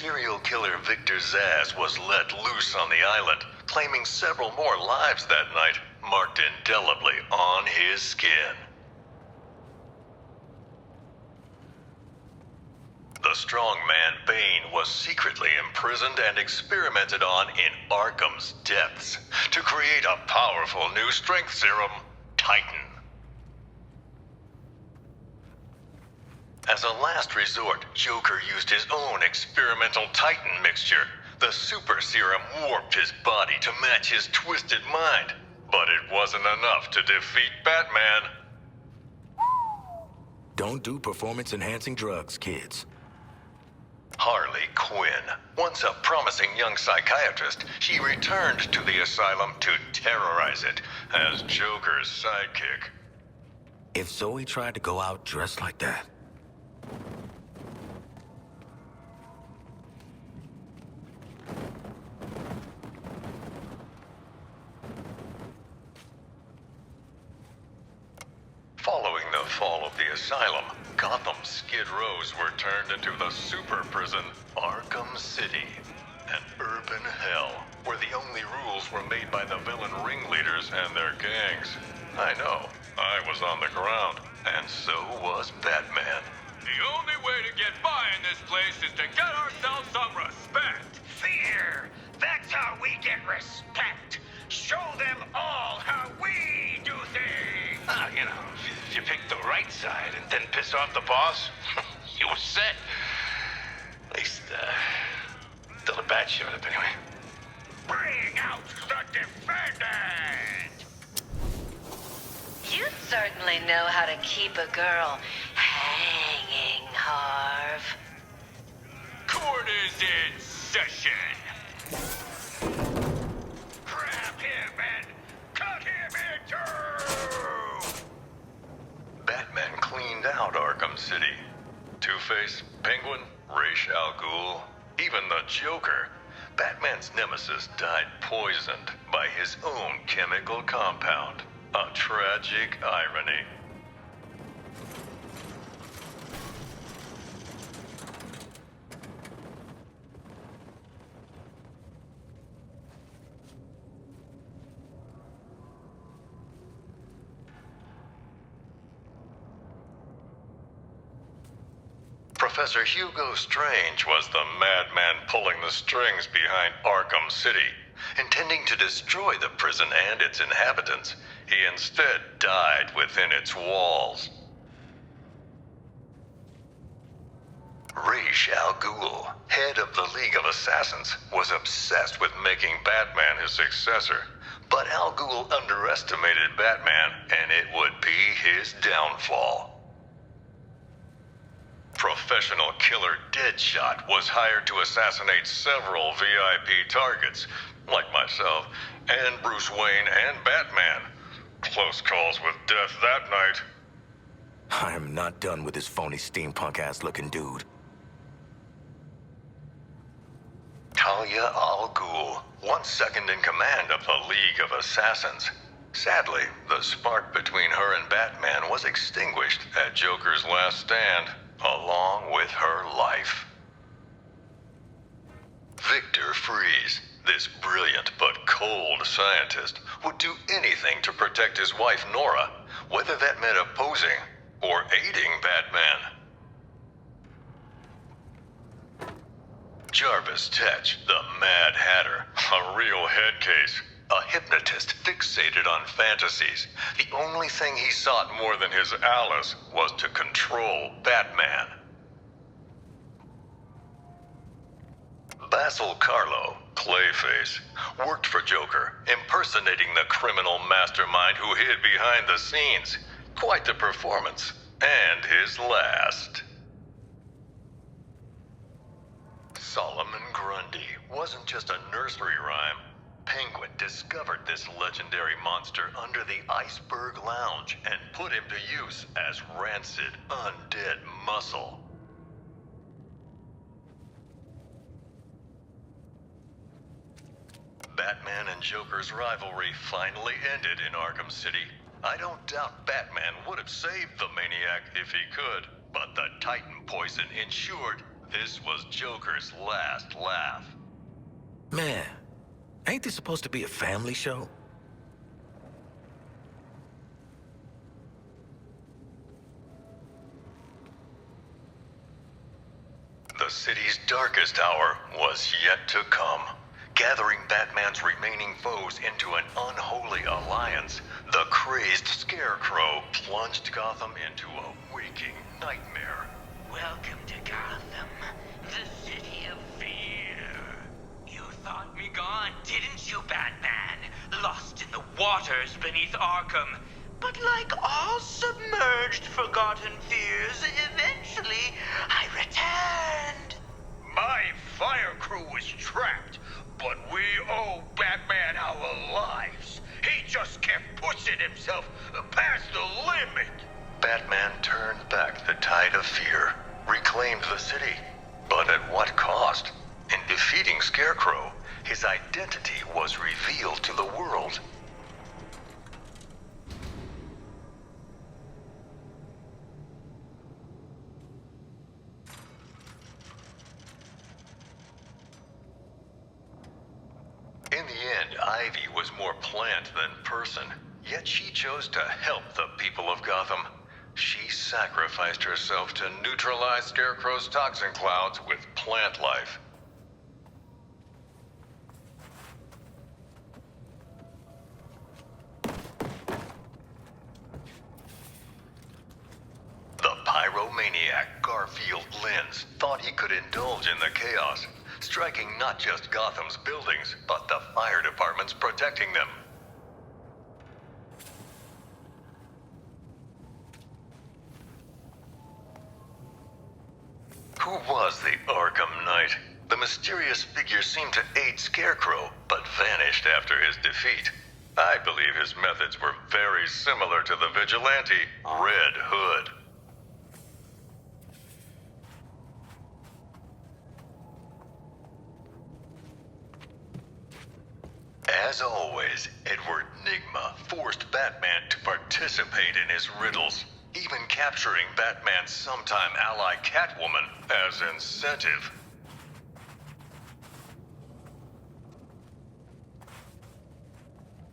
serial killer Victor Zsasz was let loose on the island, claiming several more lives that night, marked indelibly on his skin. The strongman Bane was secretly imprisoned and experimented on in Arkham's depths to create a powerful new strength serum, Titan. As a last resort, Joker used his own experimental Titan mixture. The super serum warped his body to match his twisted mind. But it wasn't enough to defeat Batman. Don't do performance-enhancing drugs, kids. Harley Quinn, once a promising young psychiatrist, she returned to the asylum to terrorize it as Joker's sidekick. If Zoe tried to go out dressed like that... Following the fall of the asylum, Gotham's Skid Rows were turned into the super prison, Arkham City. An urban hell, where the only rules were made by the villain ringleaders and their gangs. I know, I was on the ground, and so was Batman. The only way to get by in this place is to get ourselves some respect. Fear! That's how we get respect! Show them all how we do things! You know, if you pick the right side and then piss off the boss, you were set. At least, till the bat showed up anyway. Bring out the defendant! You certainly know how to keep a girl hanging, Harv. Court is in session. Grab him and cut him in two! Batman cleaned out Arkham City. Two-Face, Penguin, Ra's al Ghul, even the Joker. Batman's nemesis died poisoned by his own chemical compound. A tragic irony. Professor Hugo Strange was the madman pulling the strings behind Arkham City. Intending to destroy the prison and its inhabitants, he instead died within its walls. Ra's al Ghul, head of the League of Assassins, was obsessed with making Batman his successor. But Al Ghul underestimated Batman, and it would be his downfall. Professional killer Deadshot was hired to assassinate several VIP targets, like myself, and Bruce Wayne and Batman. Close calls with death that night. I am not done with this phony steampunk-ass looking dude. Talia al Ghul, once second in command of the League of Assassins. Sadly, the spark between her and Batman was extinguished at Joker's last stand, along with her life. Victor Freeze, this brilliant but cold scientist, would do anything to protect his wife Nora, whether that meant opposing or aiding Batman. Jarvis Tetch, the Mad Hatter, a real head case. A hypnotist fixated on fantasies. The only thing he sought more than his Alice was to control Batman. Basil Carlo, Clayface, worked for Joker, impersonating the criminal mastermind who hid behind the scenes. Quite the performance, and his last. Solomon Grundy wasn't just a nursery rhyme. Penguin discovered this legendary monster under the Iceberg Lounge and put him to use as rancid, undead muscle. Batman and Joker's rivalry finally ended in Arkham City. I don't doubt Batman would have saved the maniac if he could, but the Titan poison ensured This was Joker's last laugh. Man, ain't this supposed to be a family show? The city's darkest hour was yet to come. Gathering Batman's remaining foes into an unholy alliance, the crazed Scarecrow plunged Gotham into a waking nightmare. Welcome to Gotham, the city of fear. You thought me gone, didn't you, Batman? Lost in the waters beneath Arkham. But like all submerged, forgotten fears, eventually I returned. My fire crew was trapped, but we owe Batman our lives. He just kept pushing himself past the limit. Batman turned back the tide of fear, reclaimed the city. But at what cost? In defeating Scarecrow, his identity was revealed to the world. In the end, Ivy was more plant than person, yet she chose to help the people of Gotham. She sacrificed herself to neutralize Scarecrow's toxin clouds with plant life. The pyromaniac Garfield Lynns thought he could indulge in the chaos, striking not just Gotham's buildings, but the fire departments protecting them. Who was the Arkham Knight? The mysterious figure seemed to aid Scarecrow, but vanished after his defeat. I believe his methods were very similar to the vigilante Red Hood. As always, Edward Nygma forced Batman to participate in his riddles, even capturing Batman's sometime ally Catwoman as incentive.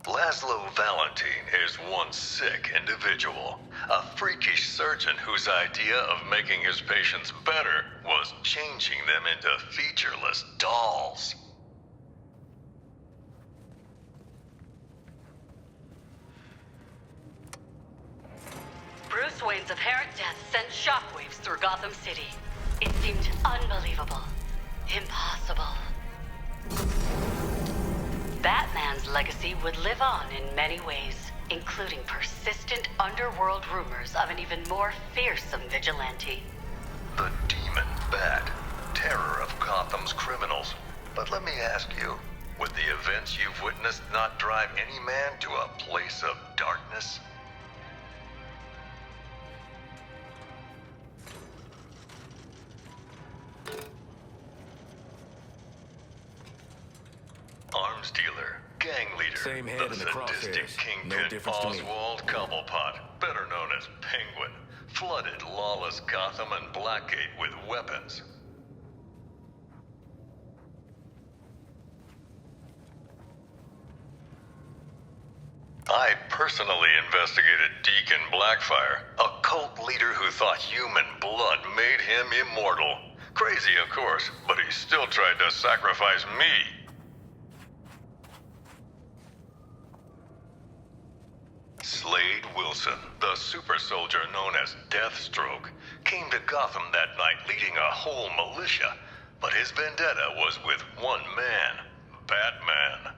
Laszlo Valentine is one sick individual, a freakish surgeon whose idea of making his patients better was changing them into featureless dolls. Bruce Wayne's apparent death sent shockwaves through Gotham City. It seemed unbelievable. Impossible. Batman's legacy would live on in many ways, including persistent underworld rumors of an even more fearsome vigilante. The Demon Bat, terror of Gotham's criminals. But let me ask you, would the events you've witnessed not drive any man to a place of darkness? Arms dealer, gang leader, Same head the in the sadistic crosshairs. kingpin No difference to me. Oswald Cobblepot, better known as Penguin, flooded lawless Gotham and Blackgate with weapons. I personally investigated Deacon Blackfire, a cult leader who thought human blood made him immortal. Crazy, of course, but he still tried to sacrifice me. Slade Wilson, the super soldier known as Deathstroke, came to Gotham that night leading a whole militia, but his vendetta was with one man, Batman.